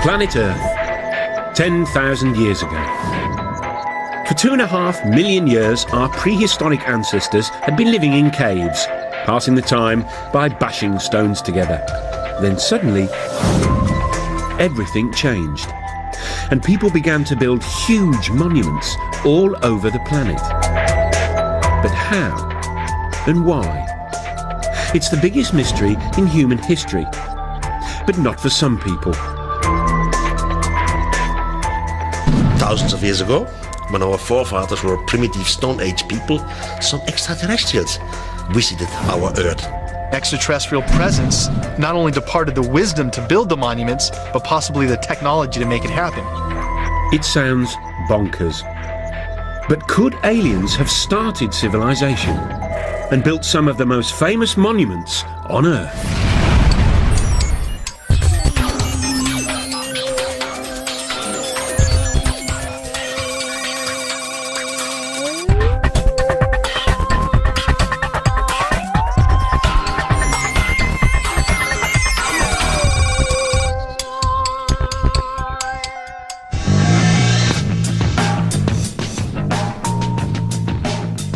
Planet Earth, 10,000 years ago. For 2.5 million years, our prehistoric ancestors had been living in caves, passing the time by bashing stones together. Then suddenly, everything changed, and people began to build huge monuments all over the planet. But how and why? It's the biggest mystery in human history, but not for some people. Thousands of years ago, when our forefathers were primitive Stone Age people, some extraterrestrials visited our Earth. Extraterrestrial presence not only departed the wisdom to build the monuments, but possibly the technology to make it happen. It sounds bonkers. But could aliens have started civilization and built some of the most famous monuments on Earth?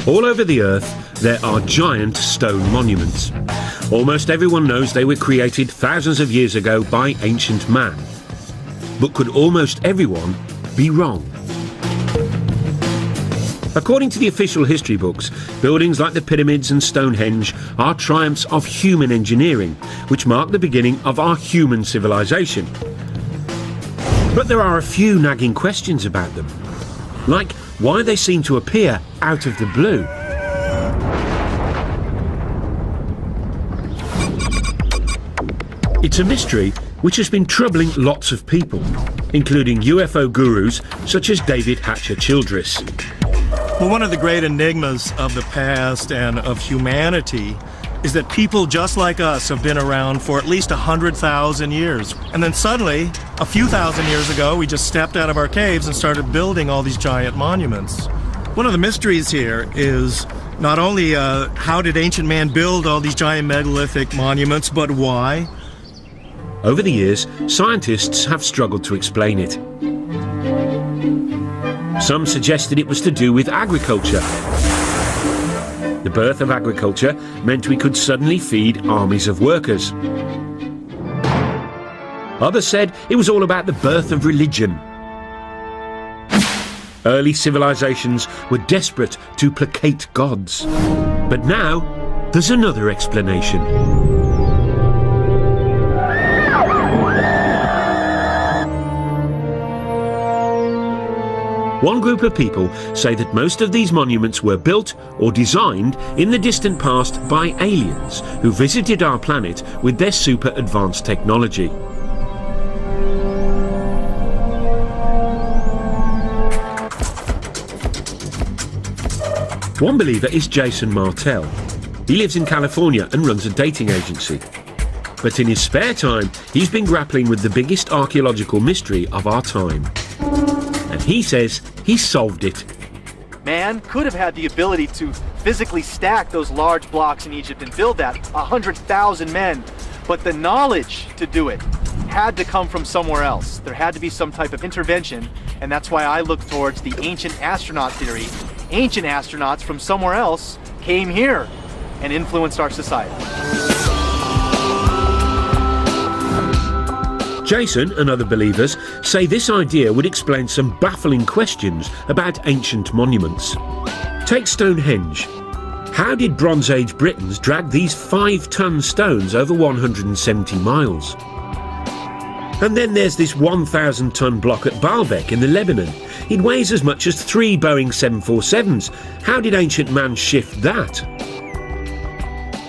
All over the Earth, there are giant stone monuments. Almost everyone knows they were created thousands of years ago by ancient man. But could almost everyone be wrong? According to the official history books, buildings like the pyramids and Stonehenge are triumphs of human engineering, which mark the beginning of our human civilization. But there are a few nagging questions about them, like why they seem to appear out of the blue. It's a mystery which has been troubling lots of people, including UFO gurus such as David Hatcher Childress. Well, one of the great enigmas of the past and of humanity is that people just like us have been around for at least 100,000 years. And then suddenly, a few thousand years ago, we just stepped out of our caves and started building all these giant monuments. One of the mysteries here is not only how did ancient man build all these giant megalithic monuments, but why? Over the years, scientists have struggled to explain it. Some suggested it was to do with agriculture. The birth of agriculture meant we could suddenly feed armies of workers. Others said it was all about the birth of religion. Early civilizations were desperate to placate gods. But now, there's another explanation. One group of people say that most of these monuments were built or designed in the distant past by aliens who visited our planet with their super advanced technology. One believer is Jason Martell. He lives in California and runs a dating agency. But in his spare time, he's been grappling with the biggest archaeological mystery of our time. And he says he solved it. Man could have had the ability to physically stack those large blocks in Egypt and build that, 100,000 men. But the knowledge to do it had to come from somewhere else. There had to be some type of intervention, and that's why I look towards the ancient astronaut theory. Ancient astronauts from somewhere else came here and influenced our society. Jason and other believers say this idea would explain some baffling questions about ancient monuments. Take Stonehenge. How did Bronze Age Britons drag these 5-ton stones over 170 miles? And then there's this 1,000-ton block at Baalbek in the Lebanon. It weighs as much as 3 Boeing 747s. How did ancient man shift that?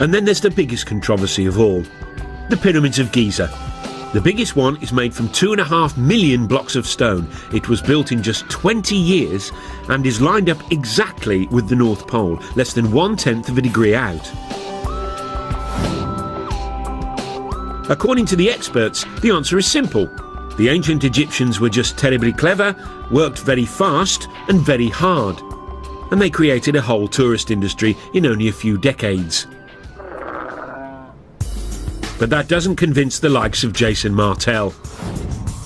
And then there's the biggest controversy of all, the Pyramids of Giza. The biggest one is made from 2.5 million blocks of stone. It was built in just 20 years and is lined up exactly with the North Pole, less than 1/10 of a degree out. According to the experts, the answer is simple. The ancient Egyptians were just terribly clever, worked very fast and very hard. And they created a whole tourist industry in only a few decades. But that doesn't convince the likes of Jason Martell.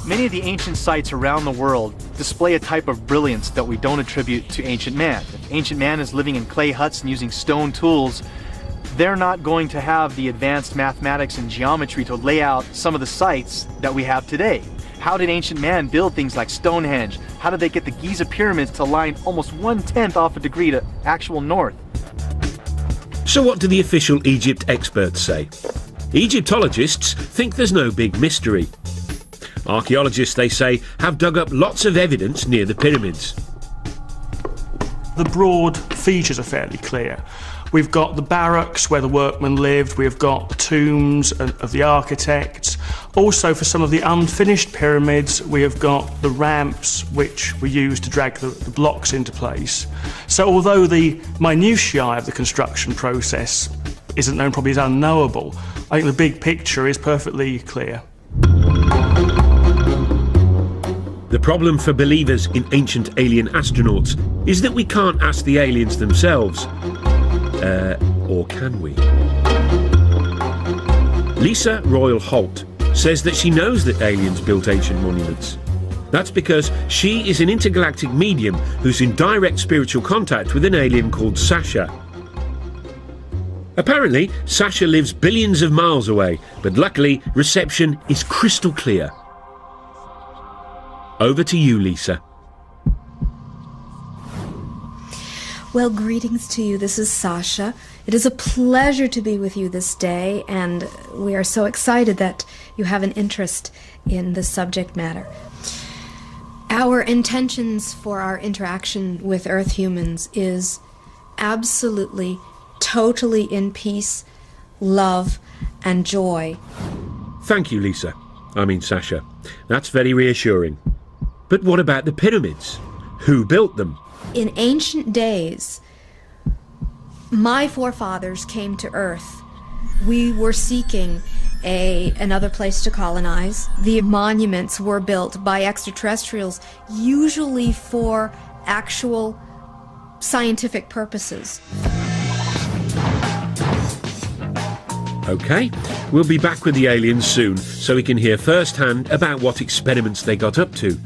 Many of the ancient sites around the world display a type of brilliance that we don't attribute to ancient man. If ancient man is living in clay huts and using stone tools, they're not going to have the advanced mathematics and geometry to lay out some of the sites that we have today. How did ancient man build things like Stonehenge? How did they get the Giza pyramids to line almost 1/10 off a degree to actual north? So what do the official Egypt experts say? Egyptologists think there's no big mystery. Archaeologists, they say, have dug up lots of evidence near the pyramids. The broad features are fairly clear. We've got the barracks where the workmen lived, we've got the tombs of the architects. Also, for some of the unfinished pyramids, we have got the ramps which were used to drag the blocks into place. So although the minutiae of the construction process isn't known, probably is unknowable, I think the big picture is perfectly clear. The problem for believers in ancient alien astronauts is that we can't ask the aliens themselves. Or can we? Lisa Royal Holt says that she knows that aliens built ancient monuments. That's because she is an intergalactic medium who's in direct spiritual contact with an alien called Sasha. Apparently, Sasha lives billions of miles away, but luckily, reception is crystal clear. Over to you, Lisa. Well, greetings to you. This is Sasha. It is a pleasure to be with you this day, and we are so excited that you have an interest in this subject matter. Our intentions for our interaction with Earth humans is absolutely, totally in peace, love, and joy. Thank you, Lisa. I mean, Sasha. That's very reassuring. But what about the pyramids? Who built them? In ancient days, my forefathers came to Earth. We were seeking another place to colonize. The monuments were built by extraterrestrials, usually for actual scientific purposes. OK, we'll be back with the aliens soon, so we can hear firsthand about what experiments they got up to.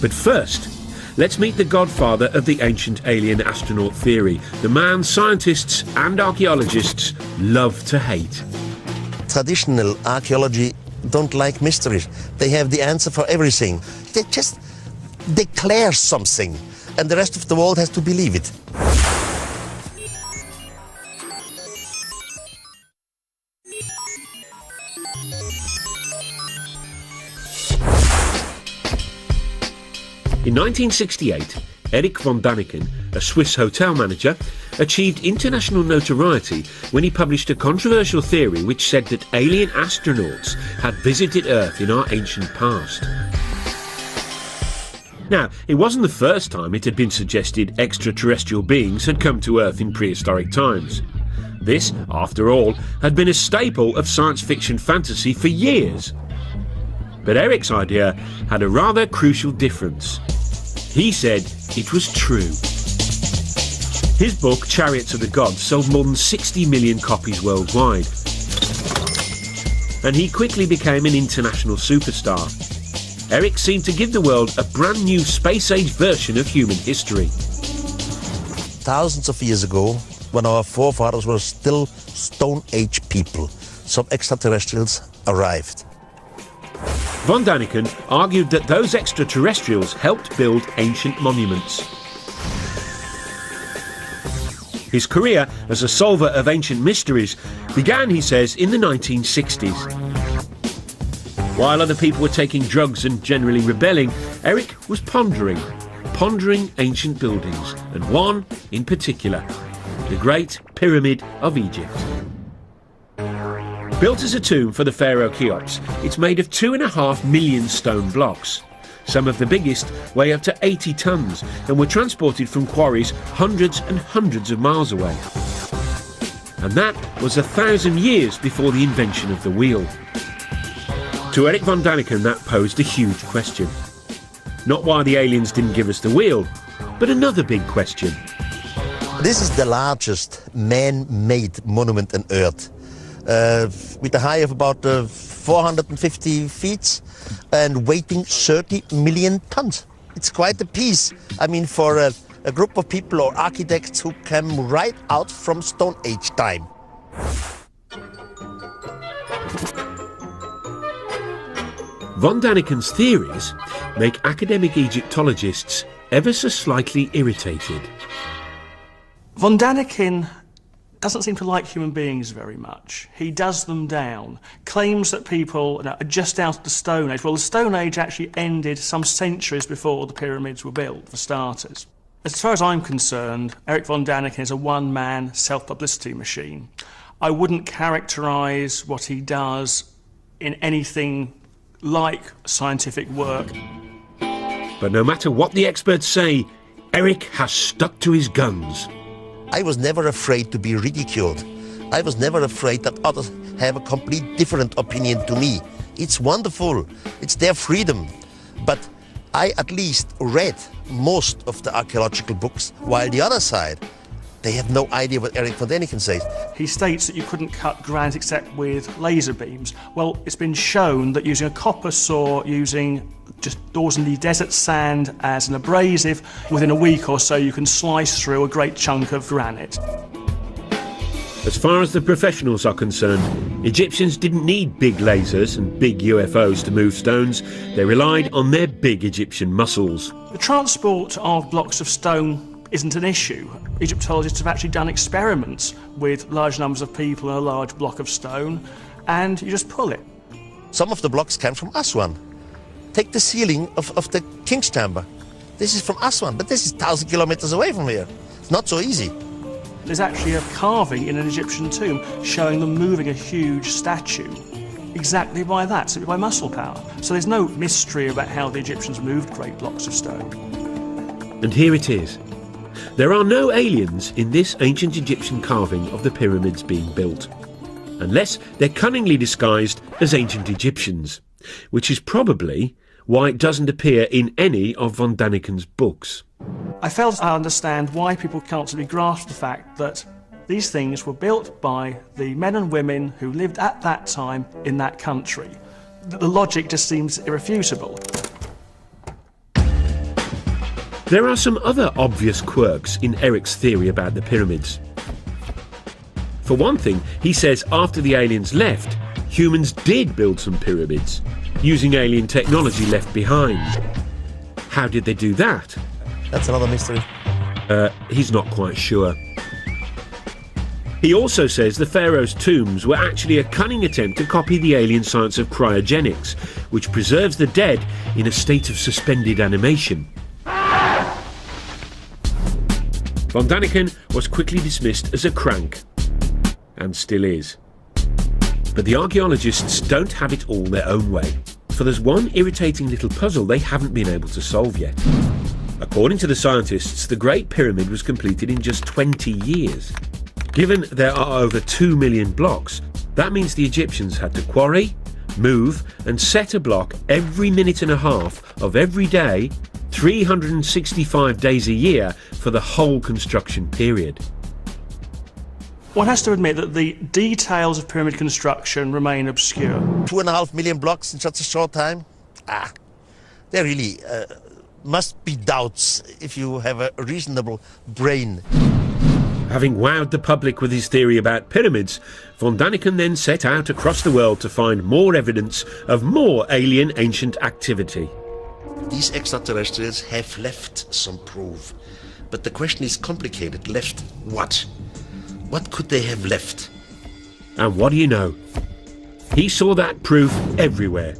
But first, let's meet the godfather of the ancient alien astronaut theory, the man scientists and archaeologists love to hate. Traditional archaeology don't like mysteries. They have the answer for everything. They just declare something, and the rest of the world has to believe it. In 1968, Erich von Däniken, a Swiss hotel manager, achieved international notoriety when he published a controversial theory which said that alien astronauts had visited Earth in our ancient past. Now, it wasn't the first time it had been suggested extraterrestrial beings had come to Earth in prehistoric times. This, after all, had been a staple of science fiction fantasy for years. But Erich's idea had a rather crucial difference. He said it was true. His book, Chariots of the Gods, sold more than 60 million copies worldwide. And he quickly became an international superstar. Erich seemed to give the world a brand new space-age version of human history. Thousands of years ago, when our forefathers were still Stone Age people, some extraterrestrials arrived. Von Däniken argued that those extraterrestrials helped build ancient monuments. His career as a solver of ancient mysteries began, he says, in the 1960s. While other people were taking drugs and generally rebelling, Erich was pondering ancient buildings, and one in particular, the Great Pyramid of Egypt. Built as a tomb for the pharaoh Cheops, it's made of 2.5 million stone blocks. Some of the biggest weigh up to 80 tons and were transported from quarries hundreds and hundreds of miles away. And that was 1,000 years before the invention of the wheel. To Erich von Däniken, that posed a huge question. Not why the aliens didn't give us the wheel, but another big question. This is the largest man-made monument on Earth. with a height of about 450 feet and weighing 30 million tons. It's quite a piece. I mean, for a group of people or architects who came right out from Stone Age time. Von Daniken's theories make academic Egyptologists ever so slightly irritated. Von Daniken doesn't seem to like human beings very much. He does them down, claims that people are just out of the Stone Age. Well, the Stone Age actually ended some centuries before the pyramids were built, for starters. As far as I'm concerned, Erich von Daniken is a one-man self-publicity machine. I wouldn't characterise what he does in anything like scientific work. But no matter what the experts say, Erich has stuck to his guns. I was never afraid to be ridiculed. I was never afraid that others have a complete different opinion to me. It's wonderful. It's their freedom. But I at least read most of the archaeological books, while the other side, they have no idea what Erich von Daniken says. He states that you couldn't cut granite except with laser beams. Well, it's been shown that using a copper saw, using just ordinary desert sand as an abrasive, within a week or so you can slice through a great chunk of granite. As far as the professionals are concerned, Egyptians didn't need big lasers and big UFOs to move stones. They relied on their big Egyptian muscles. The transport of blocks of stone isn't an issue. Egyptologists have actually done experiments with large numbers of people in a large block of stone, and you just pull it. Some of the blocks came from Aswan. Take the ceiling of the King's Chamber. This is from Aswan, but this is 1,000 kilometers away from here. It's not so easy. There's actually a carving in an Egyptian tomb showing them moving a huge statue exactly by that, simply by muscle power. So there's no mystery about how the Egyptians moved great blocks of stone. And here it is. There are no aliens in this ancient Egyptian carving of the pyramids being built, unless they're cunningly disguised as ancient Egyptians, which is probably why it doesn't appear in any of von Daniken's books. I fail to understand why people can't simply grasp the fact that these things were built by the men and women who lived at that time in that country. The logic just seems irrefutable. There are some other obvious quirks in Erich's theory about the pyramids. For one thing, he says after the aliens left, humans did build some pyramids, using alien technology left behind. How did they do that? That's another mystery. He's not quite sure. He also says the pharaoh's tombs were actually a cunning attempt to copy the alien science of cryogenics, which preserves the dead in a state of suspended animation. Von Daniken was quickly dismissed as a crank, and still is. But the archaeologists don't have it all their own way, for there's one irritating little puzzle they haven't been able to solve yet. According to the scientists, the Great Pyramid was completed in just 20 years. Given there are over 2 million blocks, that means the Egyptians had to quarry, move and set a block every minute and a half of every day, 365 days a year for the whole construction period. One has to admit that the details of pyramid construction remain obscure. 2.5 million blocks in such a short time? There really must be doubts if you have a reasonable brain. Having wowed the public with his theory about pyramids, von Daniken then set out across the world to find more evidence of more alien ancient activity. These extraterrestrials have left some proof, but the question is complicated. Left what? What could they have left? And what do you know? He saw that proof everywhere.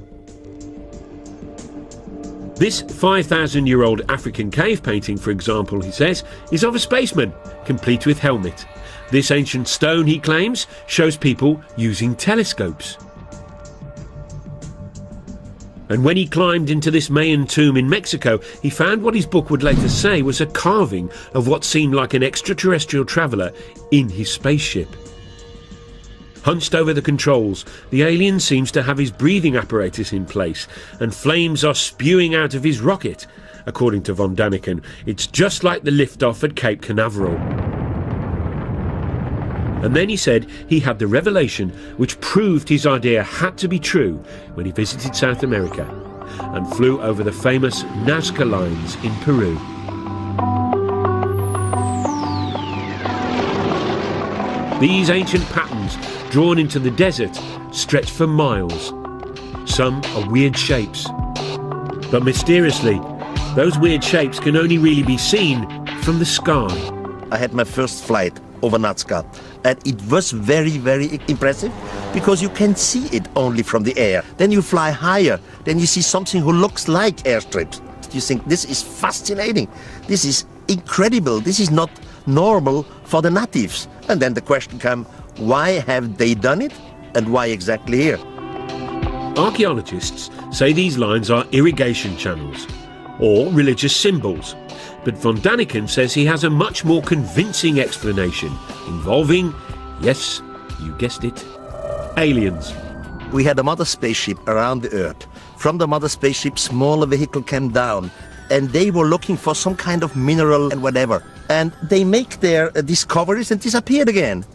This 5,000-year-old African cave painting, for example, he says, is of a spaceman, complete with helmet. This ancient stone, he claims, shows people using telescopes. And when he climbed into this Mayan tomb in Mexico, he found what his book would later say was a carving of what seemed like an extraterrestrial traveller in his spaceship. Hunched over the controls, the alien seems to have his breathing apparatus in place, and flames are spewing out of his rocket. According to von Daniken, it's just like the liftoff at Cape Canaveral. And then he said he had the revelation which proved his idea had to be true when he visited South America and flew over the famous Nazca lines in Peru. These ancient patterns, drawn into the desert, stretch for miles. Some are weird shapes. But mysteriously, those weird shapes can only really be seen from the sky. I had my first flight over Nazca, and it was very, very impressive because you can see it only from the air. Then you fly higher, then you see something who looks like airstrips. You think, this is fascinating, this is incredible, this is not normal for the natives. And then the question comes, why have they done it, and why exactly here? Archaeologists say these lines are irrigation channels or religious symbols, but von Daniken says he has a much more convincing explanation involving, yes, you guessed it, aliens. We had a mother spaceship around the Earth. From the mother spaceship, smaller vehicle came down, and they were looking for some kind of mineral and whatever. And they make their discoveries and disappeared again.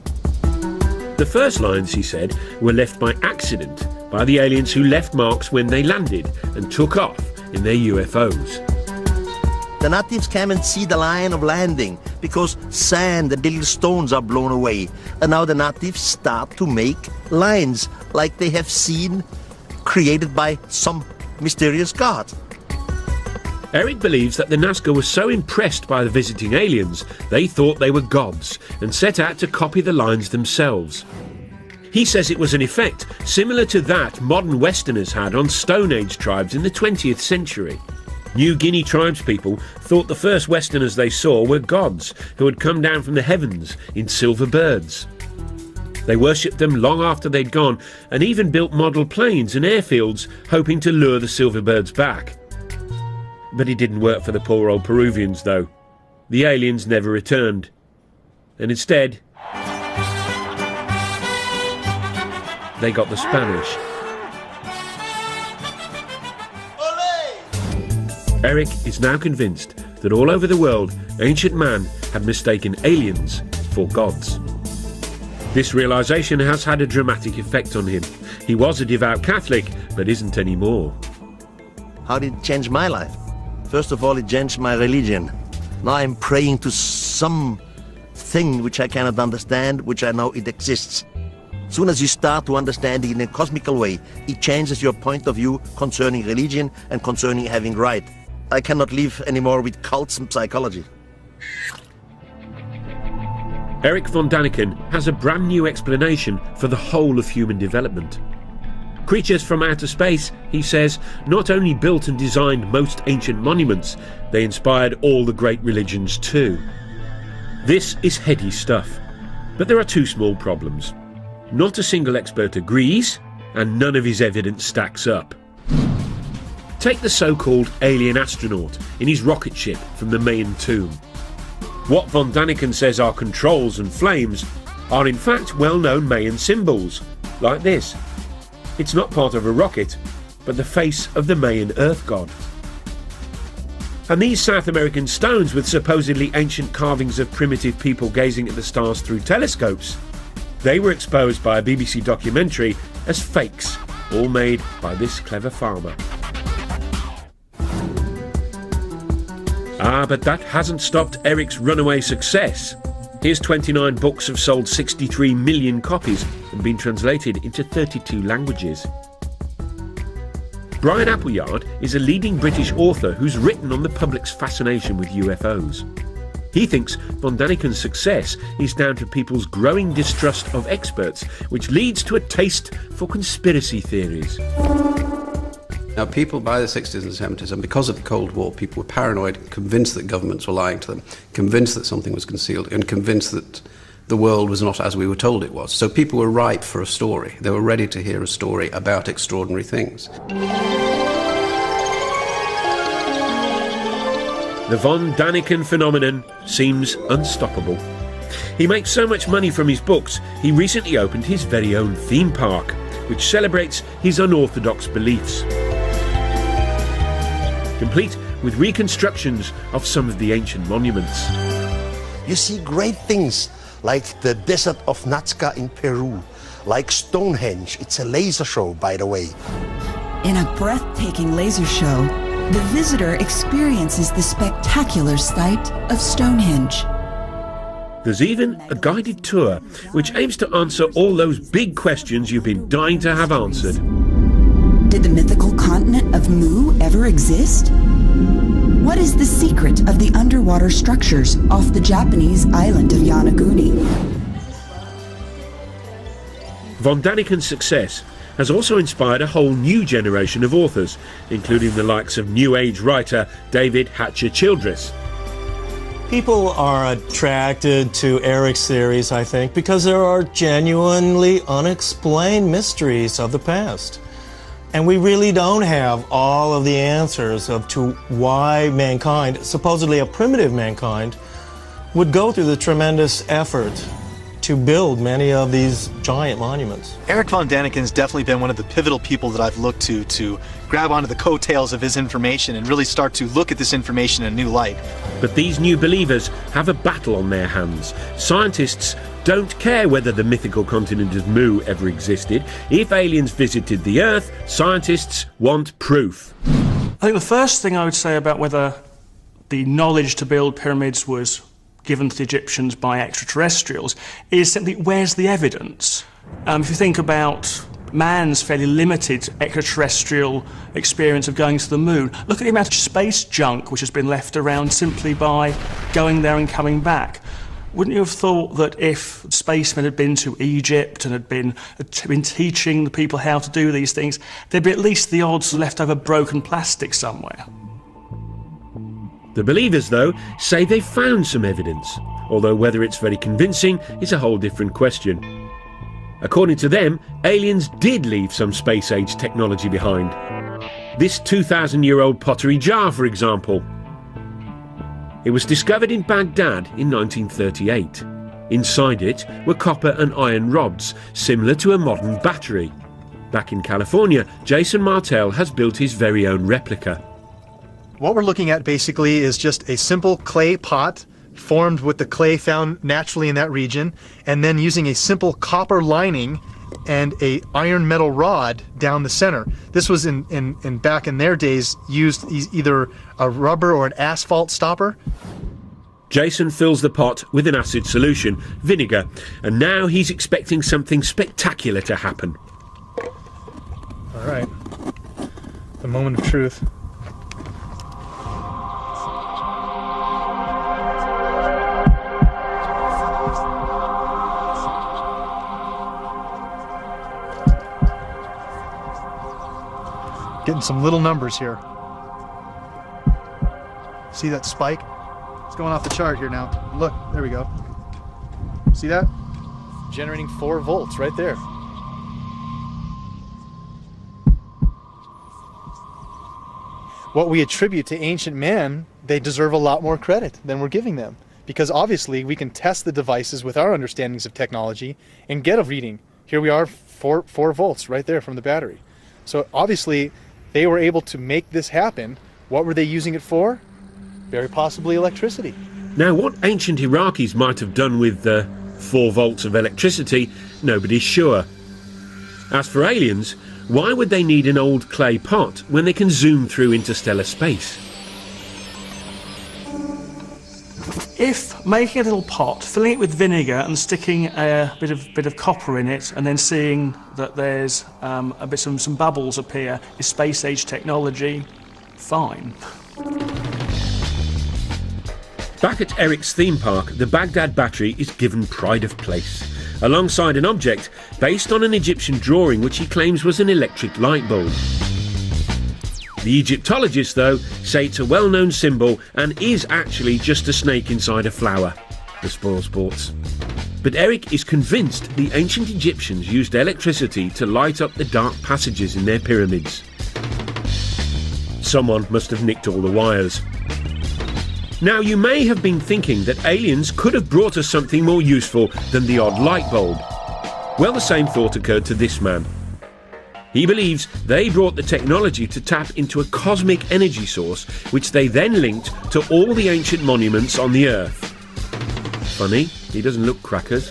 The first lines, he said, were left by accident by the aliens who left marks when they landed and took off in their UFOs. The natives came and see the line of landing because sand and little stones are blown away. And now the natives start to make lines like they have seen created by some mysterious god. Eric believes that the Nazca were so impressed by the visiting aliens, they thought they were gods and set out to copy the lines themselves. He says it was an effect similar to that modern Westerners had on Stone Age tribes in the 20th century. New Guinea tribespeople thought the first Westerners they saw were gods who had come down from the heavens in silver birds. They worshipped them long after they'd gone and even built model planes and airfields hoping to lure the silver birds back. But it didn't work for the poor old Peruvians, though. The aliens never returned. And instead, they got the Spanish. Eric is now convinced that all over the world, ancient man had mistaken aliens for gods. This realization has had a dramatic effect on him. He was a devout Catholic, but isn't anymore. How did it change my life? First of all, it changed my religion. Now I'm praying to some thing which I cannot understand, which I know it exists. As soon as you start to understand it in a cosmical way, it changes your point of view concerning religion and concerning having right. I cannot live anymore with cults and psychology. Eric von Daniken has a brand new explanation for the whole of human development. Creatures from outer space, he says, not only built and designed most ancient monuments, they inspired all the great religions too. This is heady stuff, but there are two small problems. Not a single expert agrees, and none of his evidence stacks up. Take the so-called alien astronaut in his rocket ship from the Mayan tomb. What von Daniken says are controls and flames are in fact well-known Mayan symbols, like this. It's not part of a rocket, but the face of the Mayan earth god. And these South American stones with supposedly ancient carvings of primitive people gazing at the stars through telescopes, they were exposed by a BBC documentary as fakes, all made by this clever farmer. But that hasn't stopped Eric's runaway success. His 29 books have sold 63 million copies and been translated into 32 languages. Brian Appleyard is a leading British author who's written on the public's fascination with UFOs. He thinks von Daniken's success is down to people's growing distrust of experts, which leads to a taste for conspiracy theories. Now, people by the 60s and 70s, and because of the Cold War, people were paranoid, convinced that governments were lying to them, convinced that something was concealed, and convinced that the world was not as we were told it was. So people were ripe for a story. They were ready to hear a story about extraordinary things. The von Daniken phenomenon seems unstoppable. He makes so much money from his books, he recently opened his very own theme park, which celebrates his unorthodox beliefs. Complete with reconstructions of some of the ancient monuments. You see great things like the desert of Nazca in Peru, like Stonehenge. It's a laser show, by the way. In a breathtaking laser show, the visitor experiences the spectacular sight of Stonehenge. There's even a guided tour which aims to answer all those big questions you've been dying to have answered. Did the mythical continent of Mu ever exist? What is the secret of the underwater structures off the Japanese island of Yonaguni? Von Daniken's success has also inspired a whole new generation of authors, including the likes of New Age writer David Hatcher Childress. People are attracted to Eric's theories, I think, because there are genuinely unexplained mysteries of the past. And we really don't have all of the answers to why mankind, supposedly a primitive mankind, would go through the tremendous effort to build many of these giant monuments. Eric von Daniken's definitely been one of the pivotal people that I've looked to grab onto the coattails of his information and really start to look at this information in a new light. But these new believers have a battle on their hands. Scientists don't care whether the mythical continent of Mu ever existed. If aliens visited the Earth, scientists want proof. I think the first thing I would say about whether the knowledge to build pyramids was given to the Egyptians by extraterrestrials is simply, where's the evidence? If you think about man's fairly limited extraterrestrial experience of going to the moon, look at the amount of space junk which has been left around simply by going there and coming back. Wouldn't you have thought that if spacemen had been to Egypt and had been teaching the people how to do these things, there'd be at least the odds of leftover broken plastic somewhere? The believers, though, say they've found some evidence, although whether it's very convincing is a whole different question. According to them, aliens did leave some space-age technology behind. This 2,000-year-old pottery jar, for example. It was discovered in Baghdad in 1938. Inside it were copper and iron rods, similar to a modern battery. Back in California, Jason Martell has built his very own replica. What we're looking at basically is just a simple clay pot formed with the clay found naturally in that region, and then using a simple copper lining and a iron metal rod down the center. This was in back in their days used either a rubber or an asphalt stopper. Jason fills the pot with an acid solution, vinegar, and now he's expecting something spectacular to happen. All right, the moment of truth. Getting some little numbers here. See that spike? It's going off the chart here now. Look, there we go. See that? Generating 4 volts right there. What we attribute to ancient man, they deserve a lot more credit than we're giving them. Because obviously we can test the devices with our understandings of technology and get a reading. Here we are, 4 volts right there from the battery. So obviously they were able to make this happen. What were they using it for? Very possibly electricity. Now, what ancient Iraqis might have done with 4 volts of electricity, nobody's sure. As for aliens, why would they need an old clay pot when they can zoom through interstellar space? If making a little pot, filling it with vinegar and sticking a bit of copper in it, and then seeing that there's some bubbles appear, is space-age technology, fine. Back at Eric's theme park, the Baghdad battery is given pride of place, alongside an object based on an Egyptian drawing which he claims was an electric light bulb. The Egyptologists, though, say it's a well-known symbol and is actually just a snake inside a flower. The spoil sports. But Eric is convinced the ancient Egyptians used electricity to light up the dark passages in their pyramids. Someone must have nicked all the wires. Now, you may have been thinking that aliens could have brought us something more useful than the odd light bulb. Well, the same thought occurred to this man. He believes they brought the technology to tap into a cosmic energy source, which they then linked to all the ancient monuments on the Earth. funny. He doesn't look crackers.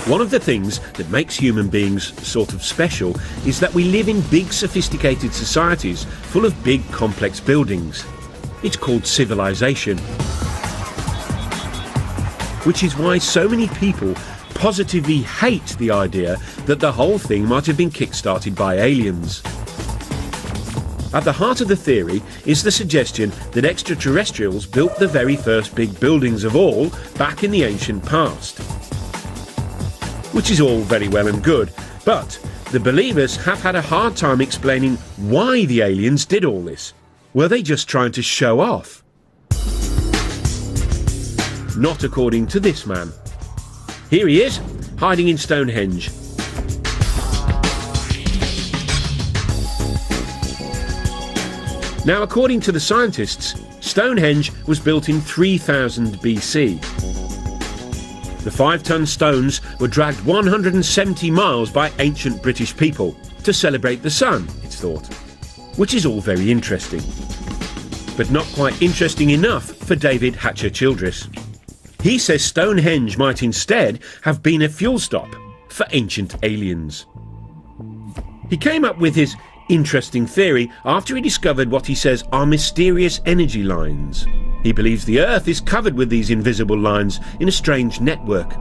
One of the things that makes human beings sort of special is that we live in big sophisticated societies full of big complex buildings. It's called civilization. Which is why so many people positively hate the idea that the whole thing might have been kick-started by aliens. At the heart of the theory is the suggestion that extraterrestrials built the very first big buildings of all back in the ancient past. Which is all very well and good, but the believers have had a hard time explaining why the aliens did all this. Were they just trying to show off? Not according to this man. Here he is, hiding in Stonehenge. Now, according to the scientists, Stonehenge was built in 3000 BC. The 5-ton stones were dragged 170 miles by ancient British people to celebrate the sun, it's thought. Which is all very interesting. But not quite interesting enough for David Hatcher-Childress. He says Stonehenge might instead have been a fuel stop for ancient aliens. He came up with his interesting theory after he discovered what he says are mysterious energy lines. He believes the Earth is covered with these invisible lines in a strange network.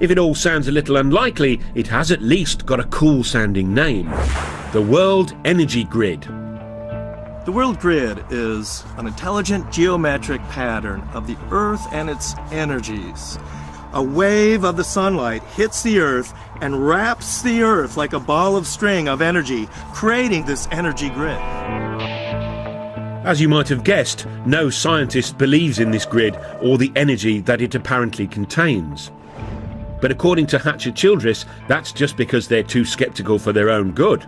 If it all sounds a little unlikely, it has at least got a cool-sounding name. The World Energy Grid. The World Grid is an intelligent geometric pattern of the Earth and its energies. A wave of the sunlight hits the Earth and wraps the Earth like a ball of string of energy, creating this energy grid. As you might have guessed, no scientist believes in this grid or the energy that it apparently contains. But according to Hatcher-Childress, that's just because they're too sceptical for their own good.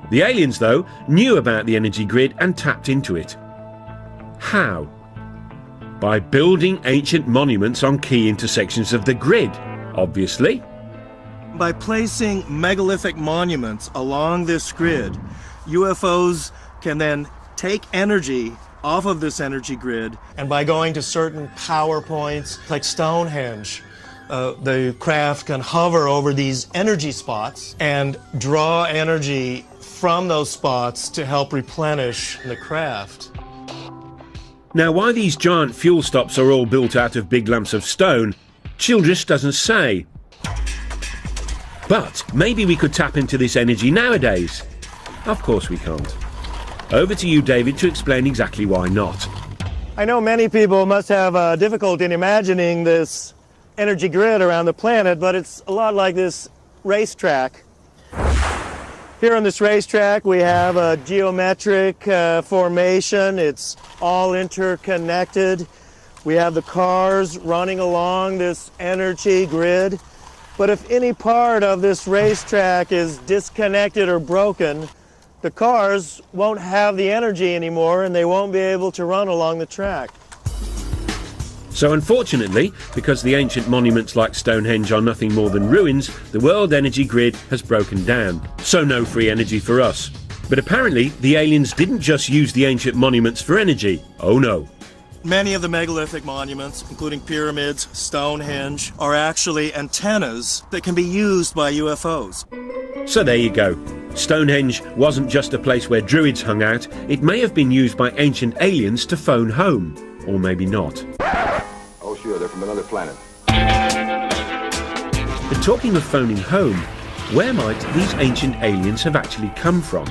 The aliens, though, knew about the energy grid and tapped into it. How? By building ancient monuments on key intersections of the grid, obviously. By placing megalithic monuments along this grid, UFOs can then take energy off of this energy grid, and by going to certain power points like Stonehenge, the craft can hover over these energy spots and draw energy from those spots to help replenish the craft. Now, why these giant fuel stops are all built out of big lumps of stone, Childress doesn't say. But maybe we could tap into this energy nowadays. Of course we can't. Over to you, David, to explain exactly why not. I know many people must have difficulty in imagining this energy grid around the planet, but it's a lot like this racetrack. Here on this racetrack we have a geometric formation. It's all interconnected. We have the cars running along this energy grid. But if any part of this racetrack is disconnected or broken, the cars won't have the energy anymore and they won't be able to run along the track. So unfortunately, because the ancient monuments like Stonehenge are nothing more than ruins, the world energy grid has broken down. So no free energy for us. But apparently, the aliens didn't just use the ancient monuments for energy. Oh no. Many of the megalithic monuments, including pyramids, Stonehenge, are actually antennas that can be used by UFOs. So there you go. Stonehenge wasn't just a place where druids hung out, it may have been used by ancient aliens to phone home. Or maybe not. Oh sure, they're from another planet. But talking of phoning home, where might these ancient aliens have actually come from?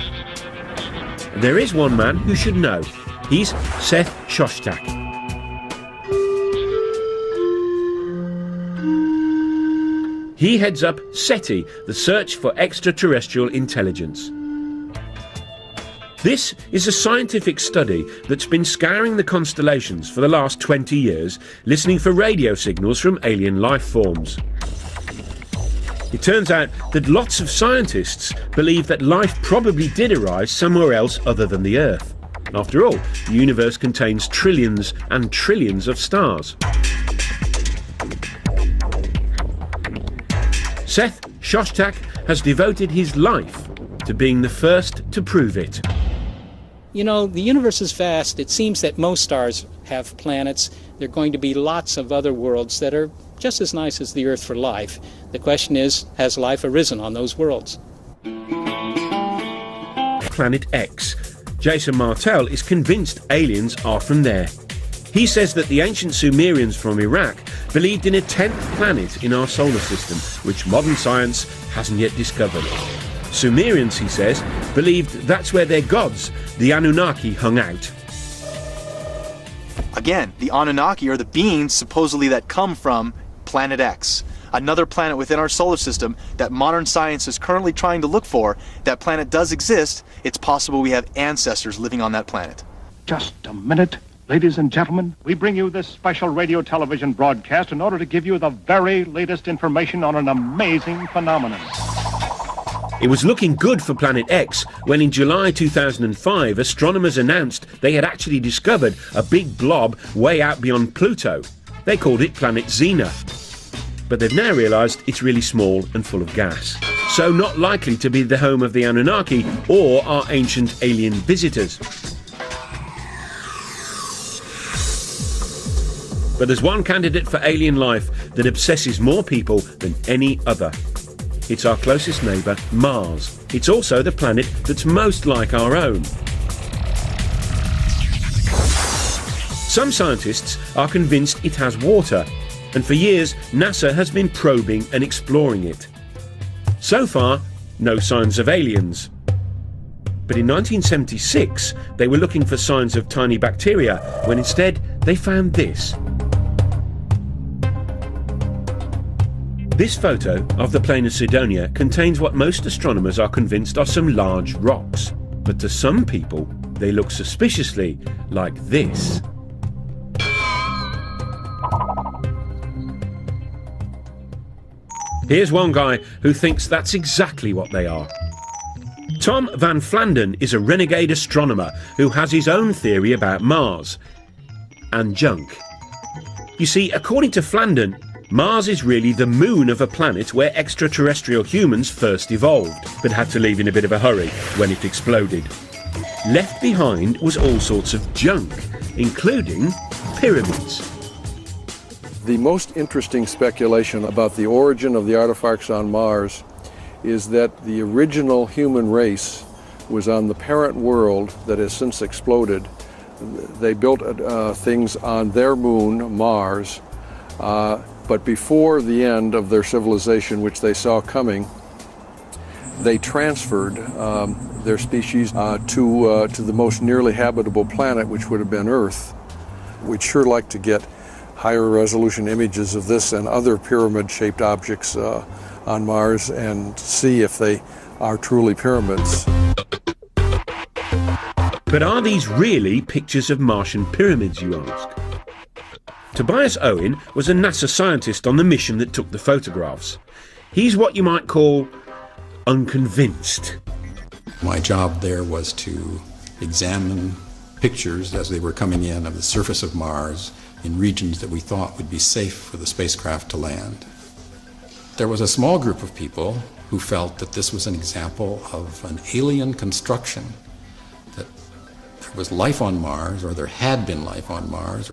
There is one man who should know. He's Seth Shostak. He heads up SETI, the Search for Extraterrestrial Intelligence. This is a scientific study that's been scouring the constellations for the last 20 years, listening for radio signals from alien life forms. It turns out that lots of scientists believe that life probably did arise somewhere else other than the Earth. After all, the universe contains trillions and trillions of stars. Seth Shostak has devoted his life to being the first to prove it. You know, the universe is vast. It seems that most stars have planets. There are going to be lots of other worlds that are just as nice as the Earth for life. The question is, has life arisen on those worlds? Planet X. Jason Martell is convinced aliens are from there. He says that the ancient Sumerians from Iraq believed in a 10th planet in our solar system, which modern science hasn't yet discovered. Sumerians, he says, believed that's where their gods, the Anunnaki, hung out. Again, the Anunnaki are the beings supposedly that come from Planet X, another planet within our solar system that modern science is currently trying to look for. That planet does exist. It's possible we have ancestors living on that planet. Just a minute. Ladies and gentlemen, we bring you this special radio television broadcast in order to give you the very latest information on an amazing phenomenon. It was looking good for Planet X when in July 2005 astronomers announced they had actually discovered a big blob way out beyond Pluto. They called it Planet Xena. But they've now realised it's really small and full of gas, so not likely to be the home of the Anunnaki or our ancient alien visitors. But there's one candidate for alien life that obsesses more people than any other. It's our closest neighbour, Mars. It's also the planet that's most like our own. Some scientists are convinced it has water, and for years NASA has been probing and exploring it. So far, no signs of aliens. But in 1976, they were looking for signs of tiny bacteria, when instead they found this. This photo of the plain of Cydonia contains what most astronomers are convinced are some large rocks. But to some people, they look suspiciously like this. Here's one guy who thinks that's exactly what they are. Tom Van Flandern is a renegade astronomer who has his own theory about Mars and junk. You see, according to Flandern, Mars is really the moon of a planet where extraterrestrial humans first evolved, but had to leave in a bit of a hurry when it exploded. Left behind was all sorts of junk, including pyramids. The most interesting speculation about the origin of the artifacts on Mars is that the original human race was on the parent world that has since exploded. They built things on their moon, Mars, but before the end of their civilization, which they saw coming, they transferred their species to the most nearly habitable planet, which would have been Earth. We'd sure like to get higher resolution images of this and other pyramid-shaped objects on Mars and see if they are truly pyramids. But are these really pictures of Martian pyramids, you ask? Tobias Owen was a NASA scientist on the mission that took the photographs. He's what you might call unconvinced. My job there was to examine pictures as they were coming in of the surface of Mars in regions that we thought would be safe for the spacecraft to land. There was a small group of people who felt that this was an example of an alien construction, that there was life on Mars, or there had been life on Mars.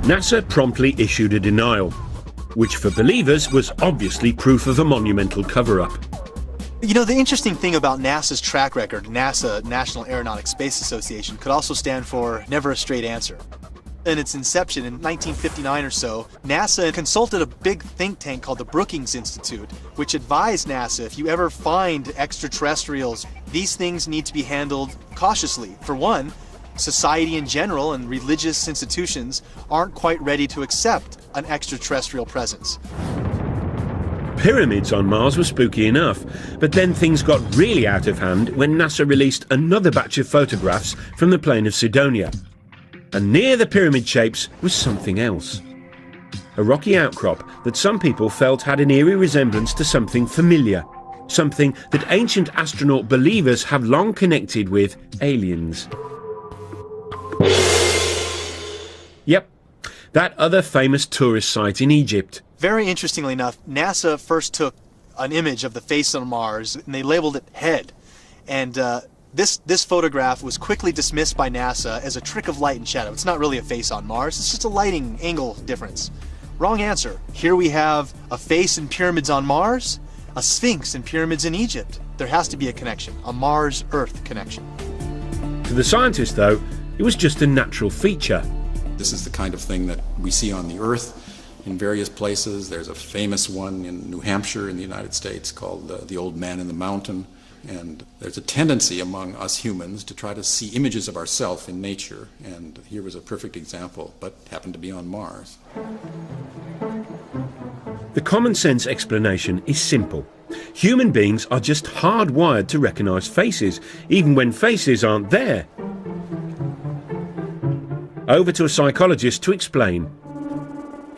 NASA promptly issued a denial, which for believers was obviously proof of a monumental cover-up. You know, the interesting thing about NASA's track record, NASA, National Aeronautic Space Association, could also stand for Never a Straight Answer. In its inception in 1959 or so, NASA consulted a big think tank called the Brookings Institute, which advised NASA, if you ever find extraterrestrials, these things need to be handled cautiously. For one, society in general and religious institutions aren't quite ready to accept an extraterrestrial presence. Pyramids on Mars were spooky enough, but then things got really out of hand when NASA released another batch of photographs from the plain of Cydonia. And near the pyramid shapes was something else. A rocky outcrop that some people felt had an eerie resemblance to something familiar, something that ancient astronaut believers have long connected with aliens. Yep, that other famous tourist site in Egypt, Very interestingly enough, NASA first took an image of the face on Mars and they labeled it head. And this photograph was quickly dismissed by NASA as a trick of light and shadow. It's not really a face on Mars, it's just a lighting angle difference. Wrong answer. Here we have a face in pyramids on Mars, a sphinx in pyramids in Egypt. There has to be a connection, a Mars-Earth connection. To the scientists, though, it was just a natural feature. This is the kind of thing that we see on the Earth in various places. There's a famous one in New Hampshire in the United States called the Old Man in the Mountain. And there's a tendency among us humans to try to see images of ourselves in nature. And here was a perfect example, but happened to be on Mars. The common sense explanation is simple. Human beings are just hardwired to recognize faces, even when faces aren't there. Over to a psychologist to explain.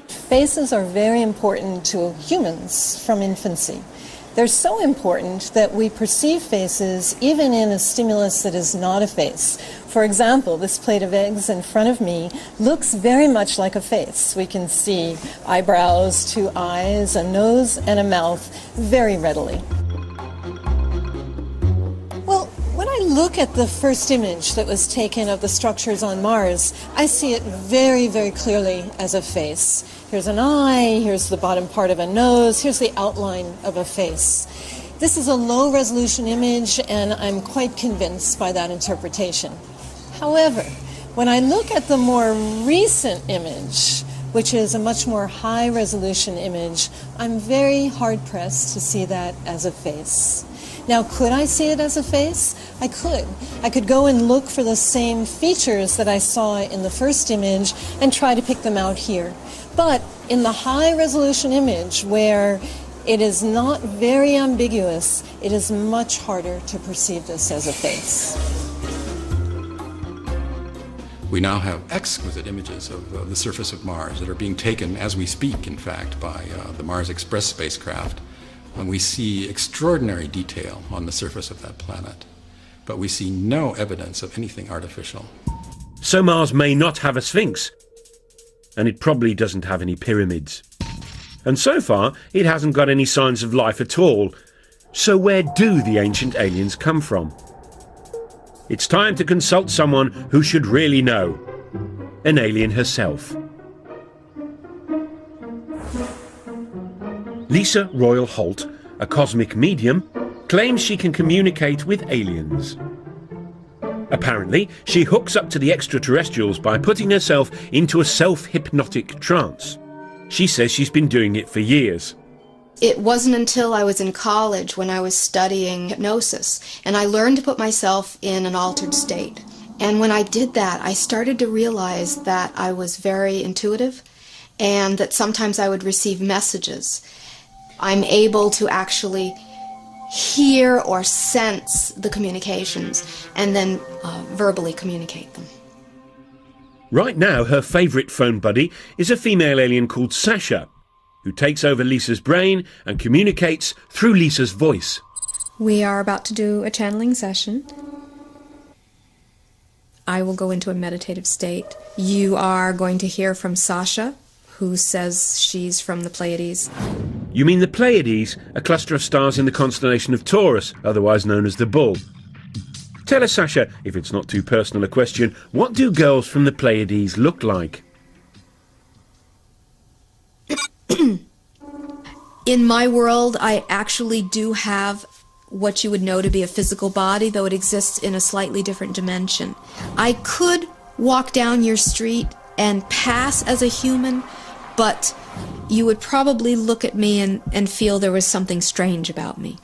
Faces are very important to humans from infancy. They're so important that we perceive faces even in a stimulus that is not a face. For example, this plate of eggs in front of me looks very much like a face. We can see eyebrows, two eyes, a nose, and a mouth very readily. Well, when I look at the first image that was taken of the structures on Mars, I see it very, very clearly as a face. Here's an eye, here's the bottom part of a nose, here's the outline of a face. This is a low-resolution image, and I'm quite convinced by that interpretation. However, when I look at the more recent image, which is a much more high-resolution image, I'm very hard-pressed to see that as a face. Now, could I see it as a face? I could. I could go and look for the same features that I saw in the first image and try to pick them out here. But in the high-resolution image, where it is not very ambiguous, it is much harder to perceive this as a face. We now have exquisite images of the surface of Mars that are being taken as we speak, in fact, by the Mars Express spacecraft. When we see extraordinary detail on the surface of that planet, but we see no evidence of anything artificial. So Mars may not have a sphinx, and it probably doesn't have any pyramids. And so far, it hasn't got any signs of life at all. So where do the ancient aliens come from? It's time to consult someone who should really know. An alien herself. Lisa Royal Holt, a cosmic medium, claims she can communicate with aliens. Apparently, she hooks up to the extraterrestrials by putting herself into a self-hypnotic trance. She says she's been doing it for years. It wasn't until I was in college when I was studying hypnosis, and I learned to put myself in an altered state. And when I did that, I started to realize that I was very intuitive and that sometimes I would receive messages. I'm able to actually hear or sense the communications and then verbally communicate them. Right now, her favourite phone buddy is a female alien called Sasha, who takes over Lisa's brain and communicates through Lisa's voice. We are about to do a channeling session. I will go into a meditative state. You are going to hear from Sasha, who says she's from the Pleiades. You mean the Pleiades, a cluster of stars in the constellation of Taurus, otherwise known as the Bull. Tell us, Sasha, if it's not too personal a question, what do girls from the Pleiades look like? In my world, I actually do have what you would know to be a physical body, though it exists in a slightly different dimension. I could walk down your street and pass as a human, but you would probably look at me and feel there was something strange about me.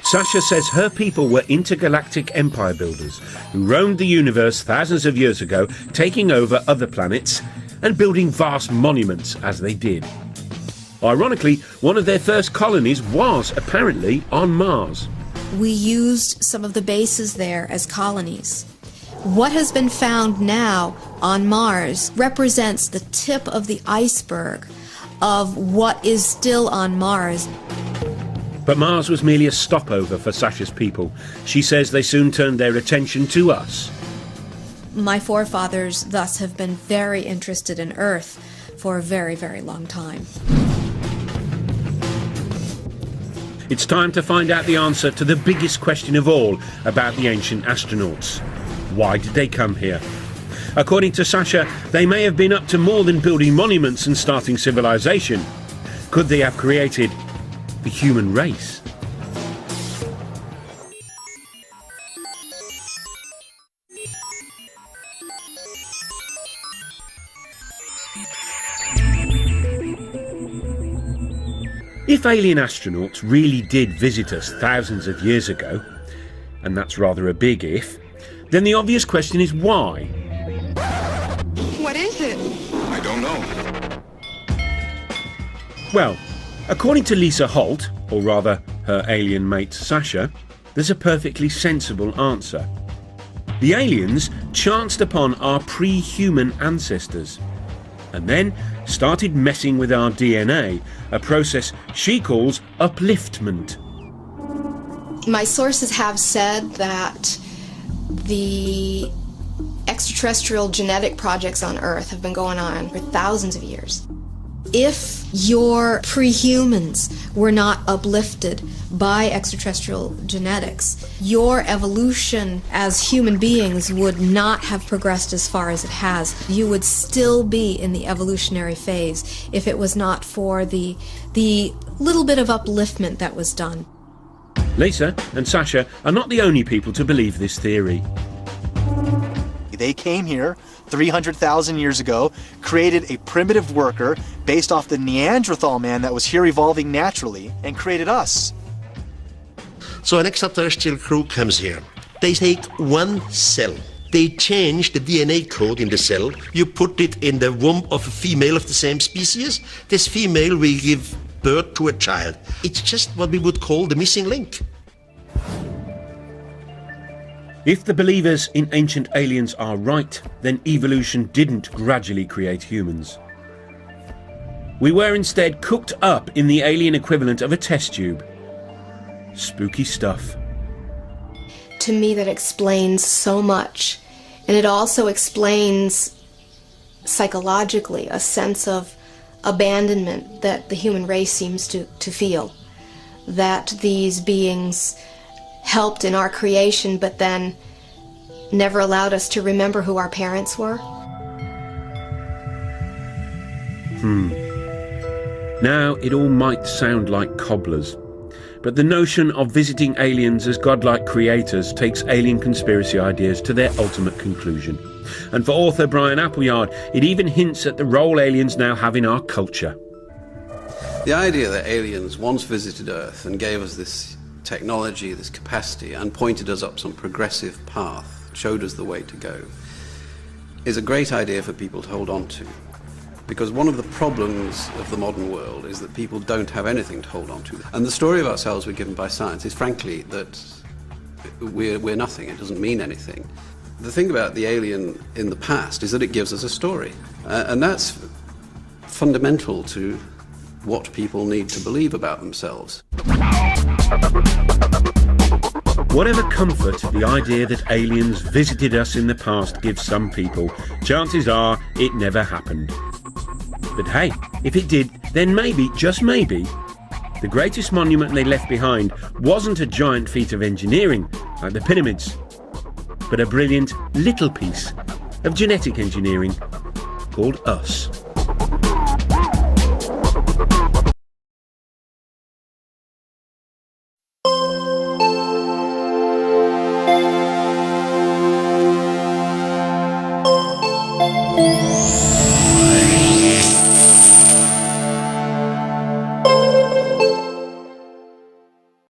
Sasha says her people were intergalactic empire builders who roamed the universe thousands of years ago, taking over other planets and building vast monuments as they did. Ironically, one of their first colonies was apparently on Mars. We used some of the bases there as colonies. What has been found now on Mars represents the tip of the iceberg of what is still on Mars. But Mars was merely a stopover for Sasha's people. She says they soon turned their attention to us. My forefathers thus have been very interested in Earth for a very, very long time. It's time to find out the answer to the biggest question of all about the ancient astronauts. Why did they come here? According to Sasha, they may have been up to more than building monuments and starting civilization. Could they have created the human race? If alien astronauts really did visit us thousands of years ago, and that's rather a big if, then the obvious question is why? What is it? I don't know. Well, according to Lisa Holt, or rather her alien mate Sasha, there's a perfectly sensible answer. The aliens chanced upon our pre-human ancestors and then started messing with our DNA, a process she calls upliftment. My sources have said that the extraterrestrial genetic projects on Earth have been going on for thousands of years. If your pre-humans were not uplifted by extraterrestrial genetics, your evolution as human beings would not have progressed as far as it has. You would still be in the evolutionary phase if it was not for the little bit of upliftment that was done. Lisa and Sasha are not the only people to believe this theory. They came here 300,000 years ago, created a primitive worker based off the Neanderthal man that was here evolving naturally, and created us. So an extraterrestrial crew comes here. They take one cell. They change the DNA code in the cell. You put it in the womb of a female of the same species. This female will give birth to a child. It's just what we would call the missing link. If the believers in ancient aliens are right, then evolution didn't gradually create humans. We were instead cooked up in the alien equivalent of a test tube. Spooky stuff. To me, that explains so much. And it also explains psychologically a sense of abandonment that the human race seems to feel. That these beings helped in our creation, but then never allowed us to remember who our parents were. Now, it all might sound like cobblers, but the notion of visiting aliens as godlike creators takes alien conspiracy ideas to their ultimate conclusion. And for author Brian Appleyard, it even hints at the role aliens now have in our culture. The idea that aliens once visited Earth and gave us this technology, this capacity, and pointed us up some progressive path, showed us the way to go, is a great idea for people to hold on to. Because one of the problems of the modern world is that people don't have anything to hold on to. And the story of ourselves we're given by science is frankly that we're nothing, it doesn't mean anything. The thing about the alien in the past is that it gives us a story. And that's fundamental to what people need to believe about themselves. Whatever comfort the idea that aliens visited us in the past gives some people, chances are it never happened. But hey, if it did, then maybe, just maybe, the greatest monument they left behind wasn't a giant feat of engineering, like the pyramids, but a brilliant little piece of genetic engineering called us.